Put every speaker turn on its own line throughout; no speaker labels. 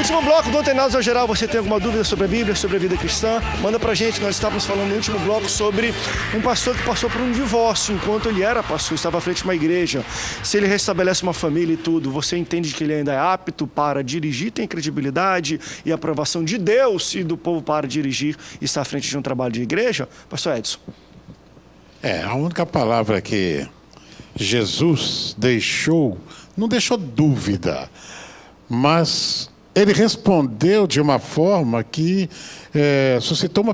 último bloco do Antenados ao Geral, você tem alguma dúvida sobre a Bíblia, sobre a vida cristã? Manda pra gente, nós estávamos falando no último bloco sobre um pastor que passou por um divórcio enquanto ele era pastor, estava à frente de uma igreja. Se ele restabelece uma família e tudo, você entende que ele ainda é apto para dirigir, tem credibilidade e aprovação de Deus e do povo para dirigir e estar à frente de um trabalho de igreja? Pastor Edson.
A única palavra que Jesus deixou, não deixou dúvida, mas ele respondeu de uma forma que suscitou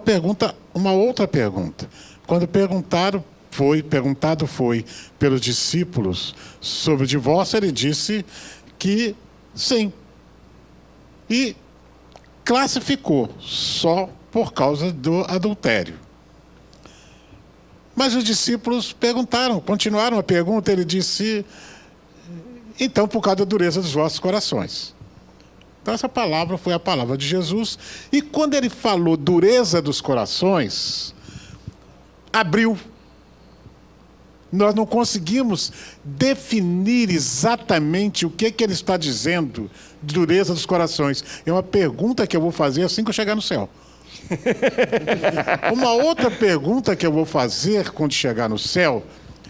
uma outra pergunta. Quando perguntado foi pelos discípulos sobre o divórcio, ele disse que sim. E classificou só por causa do adultério. Mas os discípulos continuaram a pergunta, ele disse, então por causa da dureza dos vossos corações. Então essa palavra foi a palavra de Jesus, e quando ele falou dureza dos corações, abriu. Nós não conseguimos definir exatamente o que ele está dizendo, dureza dos corações. É uma pergunta que eu vou fazer assim que eu chegar no céu. Uma outra pergunta que eu vou fazer quando chegar no céu: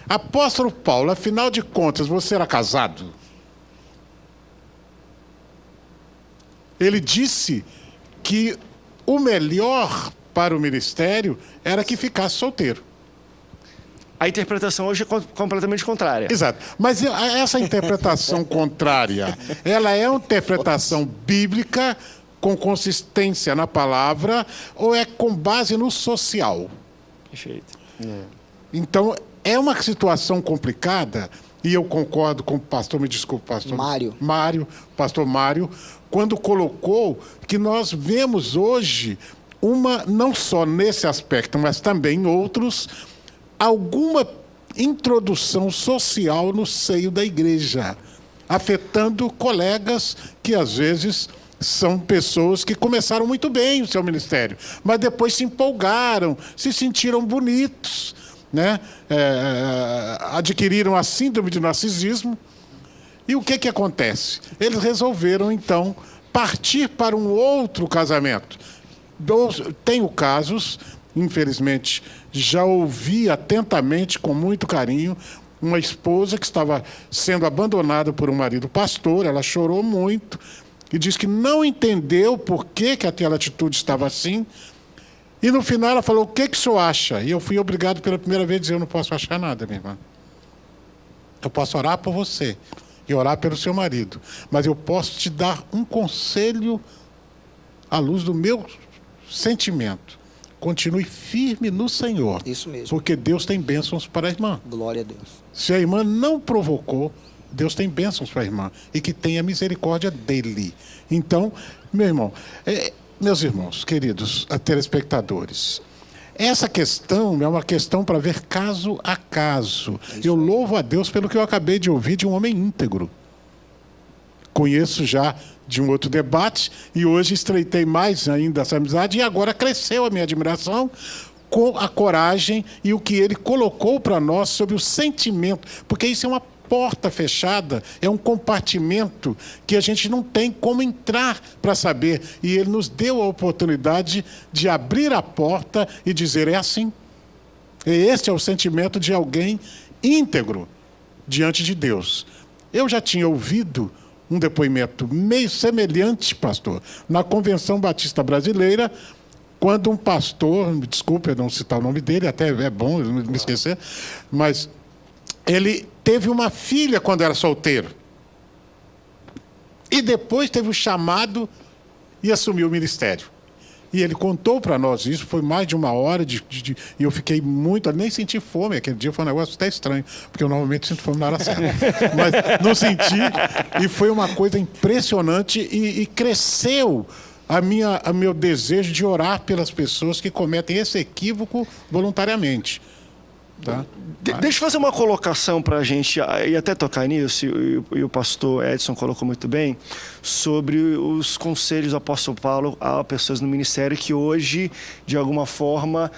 apóstolo Paulo, afinal de contas, você era casado? Ele disse que o melhor para o ministério era que ficasse solteiro.
A interpretação hoje é completamente contrária.
Exato. Mas essa interpretação contrária, ela é uma interpretação bíblica com consistência na palavra ou é com base no social?
Perfeito.
Então, é uma situação complicada, e eu concordo com o pastor, me desculpe, pastor pastor Mário, quando colocou que nós vemos hoje não só nesse aspecto, mas também em outros, alguma introdução social no seio da igreja, afetando colegas que às vezes são pessoas que começaram muito bem o seu ministério, mas depois se empolgaram, se sentiram bonitos, né? Adquiriram a síndrome de narcisismo. E o que acontece? Eles resolveram, então, partir para um outro casamento. Tenho casos, infelizmente, já ouvi atentamente, com muito carinho, uma esposa que estava sendo abandonada por um marido pastor, ela chorou muito, e diz que não entendeu por que aquela atitude estava assim. E no final ela falou, o que o senhor acha? E eu fui obrigado pela primeira vez a dizer, eu não posso achar nada, minha irmã. Eu posso orar por você e orar pelo seu marido, mas eu posso te dar um conselho à luz do meu sentimento. Continue firme no Senhor.
Isso mesmo.
Porque Deus tem bênçãos para a irmã.
Glória a Deus.
Se a irmã não provocou, Deus tem bênçãos para a irmã e que tenha misericórdia dele. Então, meus irmãos, queridos telespectadores, essa questão é uma questão para ver caso a caso. Eu louvo a Deus pelo que eu acabei de ouvir de um homem íntegro. Conheço já de um outro debate e hoje estreitei mais ainda essa amizade e agora cresceu a minha admiração com a coragem e o que ele colocou para nós sobre o sentimento, porque isso é uma porta fechada, é um compartimento que a gente não tem como entrar para saber. E ele nos deu a oportunidade de abrir a porta e dizer, é assim. E este é o sentimento de alguém íntegro diante de Deus. Eu já tinha ouvido um depoimento meio semelhante, pastor, na Convenção Batista Brasileira, quando um pastor, me desculpe eu não citar o nome dele, até é bom eu me esquecer, mas ele teve uma filha quando era solteiro. E depois teve o chamado e assumiu o ministério. E ele contou para nós isso, foi mais de uma hora, e eu fiquei muito, nem senti fome, aquele dia foi um negócio até estranho, porque eu normalmente sinto fome na hora certa. Mas não senti, e foi uma coisa impressionante, e cresceu o meu desejo de orar pelas pessoas que cometem esse equívoco voluntariamente. Tá?
Deixa eu fazer uma colocação para a gente, e até tocar nisso, e o pastor Edson colocou muito bem, sobre os conselhos do apóstolo Paulo a pessoas no ministério que hoje, de alguma forma,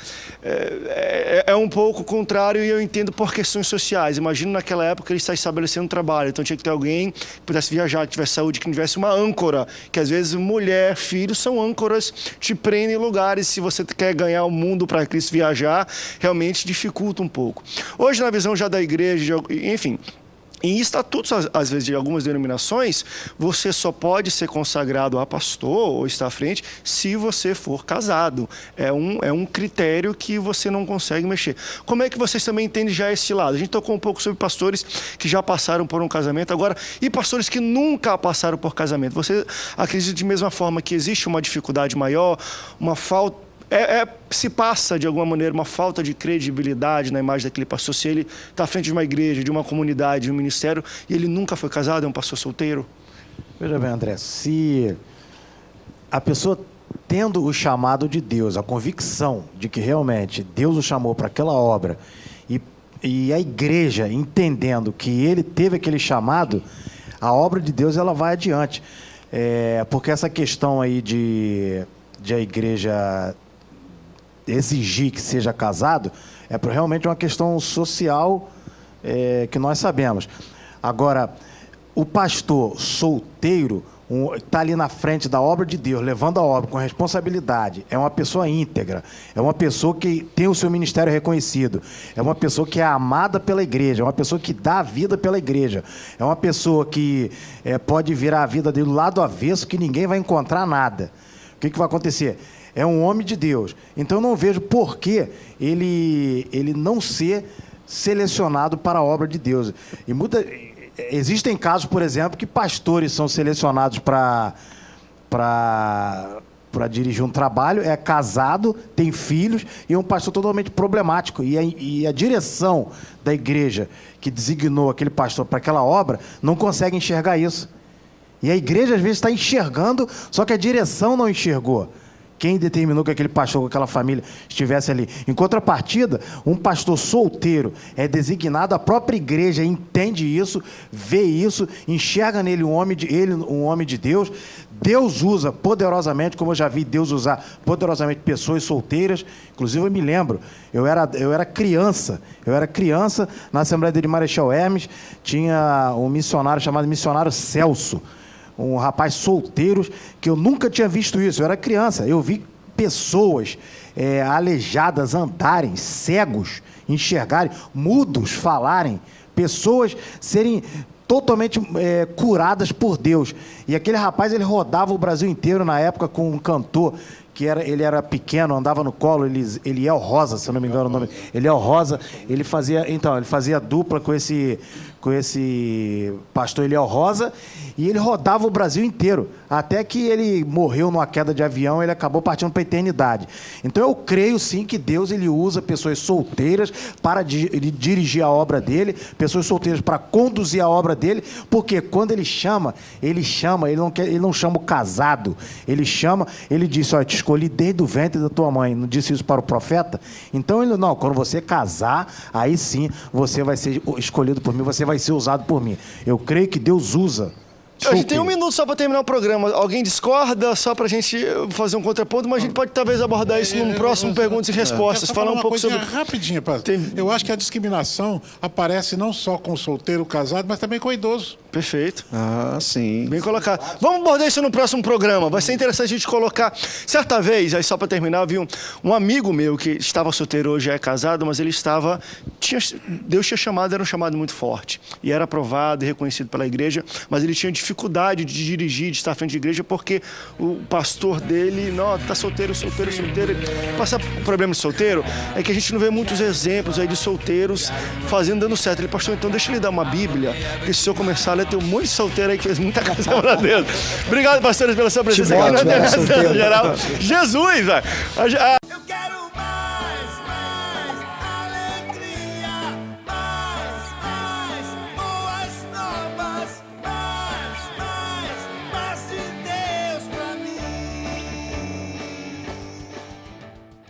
é um pouco contrário, e eu entendo por questões sociais. Imagino naquela época ele está estabelecendo um trabalho, então tinha que ter alguém que pudesse viajar, que tivesse saúde, que não tivesse uma âncora, que às vezes mulher, filho são âncoras, te prendem em lugares. Se você quer ganhar o mundo para Cristo, viajar, realmente dificulta um pouco. Hoje, na visão já da igreja, enfim, em estatutos, às vezes, de algumas denominações, você só pode ser consagrado a pastor ou estar à frente se você for casado. É um critério que você não consegue mexer. Como é que vocês também entendem já esse lado? A gente tocou um pouco sobre pastores que já passaram por um casamento agora e pastores que nunca passaram por casamento. Você acredita de mesma forma que existe uma dificuldade maior, uma falta... se passa, de alguma maneira, uma falta de credibilidade na imagem daquele pastor, se ele está à frente de uma igreja, de uma comunidade, de um ministério, e ele nunca foi casado, é um pastor solteiro?
Veja bem, André, se a pessoa tendo o chamado de Deus, a convicção de que realmente Deus o chamou para aquela obra, e a igreja entendendo que ele teve aquele chamado, a obra de Deus ela vai adiante. Porque essa questão aí de a igreja exigir que seja casado é realmente uma questão social que nós sabemos. Agora, o pastor solteiro está ali na frente da obra de Deus, levando a obra com responsabilidade, é uma pessoa íntegra, é uma pessoa que tem o seu ministério reconhecido, é uma pessoa que é amada pela igreja, é uma pessoa que dá a vida pela igreja, é uma pessoa que pode virar a vida dele do lado avesso, que ninguém vai encontrar nada. O que vai acontecer? É um homem de Deus. Então, eu não vejo por que ele não ser selecionado para a obra de Deus. Existem casos, por exemplo, que pastores são selecionados para dirigir um trabalho, é casado, tem filhos, e é um pastor totalmente problemático. E a direção da igreja que designou aquele pastor para aquela obra não consegue enxergar isso. E a igreja, às vezes, está enxergando, só que a direção não enxergou. Quem determinou que aquele pastor, com aquela família, estivesse ali? Em contrapartida, um pastor solteiro é designado, a própria igreja entende isso, vê isso, enxerga nele um homem de Deus. Deus usa poderosamente, como eu já vi Deus usar poderosamente pessoas solteiras. Inclusive, eu me lembro, eu era criança na Assembleia de Marechal Hermes, tinha um missionário chamado missionário Celso, um rapaz solteiro, que eu nunca tinha visto isso. Eu era criança, eu vi pessoas aleijadas andarem, cegos enxergarem, mudos falarem, pessoas serem totalmente curadas por Deus. E aquele rapaz, ele rodava o Brasil inteiro na época com um cantor que ele era pequeno, andava no colo, Eliel Rosa, se eu não me engano o nome, Eliel Rosa, ele fazia dupla com esse pastor Eliel Rosa, e ele rodava o Brasil inteiro, até que ele morreu numa queda de avião, ele acabou partindo para a eternidade. Então eu creio sim que Deus ele usa pessoas solteiras para dirigir a obra dele, pessoas solteiras para conduzir a obra dele, porque quando ele não chama o casado, ele disse, olha, te escolhi desde o ventre da tua mãe, não disse isso para o profeta? Então quando você casar, aí sim você vai ser escolhido por mim, você vai ser usado por mim. Eu creio que Deus usa.
A gente tem 1 minuto só para terminar o programa. Alguém discorda só para a gente fazer um contraponto, mas a gente pode talvez abordar isso num próximo Perguntas e Respostas. Falar um pouco sobre...
Rapidinho, pastor. Eu acho que a discriminação aparece não só com o solteiro, o casado, mas também com o idoso.
Perfeito.
Ah, sim.
Bem colocado. Vamos abordar isso no próximo programa. Vai ser interessante a gente colocar... Certa vez, aí só para terminar, eu vi um amigo meu que estava solteiro, hoje é casado, mas ele estava... Deus tinha chamado, era um chamado muito forte. E era aprovado e reconhecido pela igreja, mas ele tinha dificuldade de dirigir, de estar à frente de igreja, porque o pastor dele, não, está solteiro. Passar o problema de solteiro é que a gente não vê muitos exemplos aí de solteiros dando certo. Ele, pastor, então deixa ele dar uma Bíblia, porque se eu começar a ler, tem um monte de solteiro aí que fez muita coisa pra Deus. Obrigado, pastores, pela sua presença aqui na geral. Jesus, velho.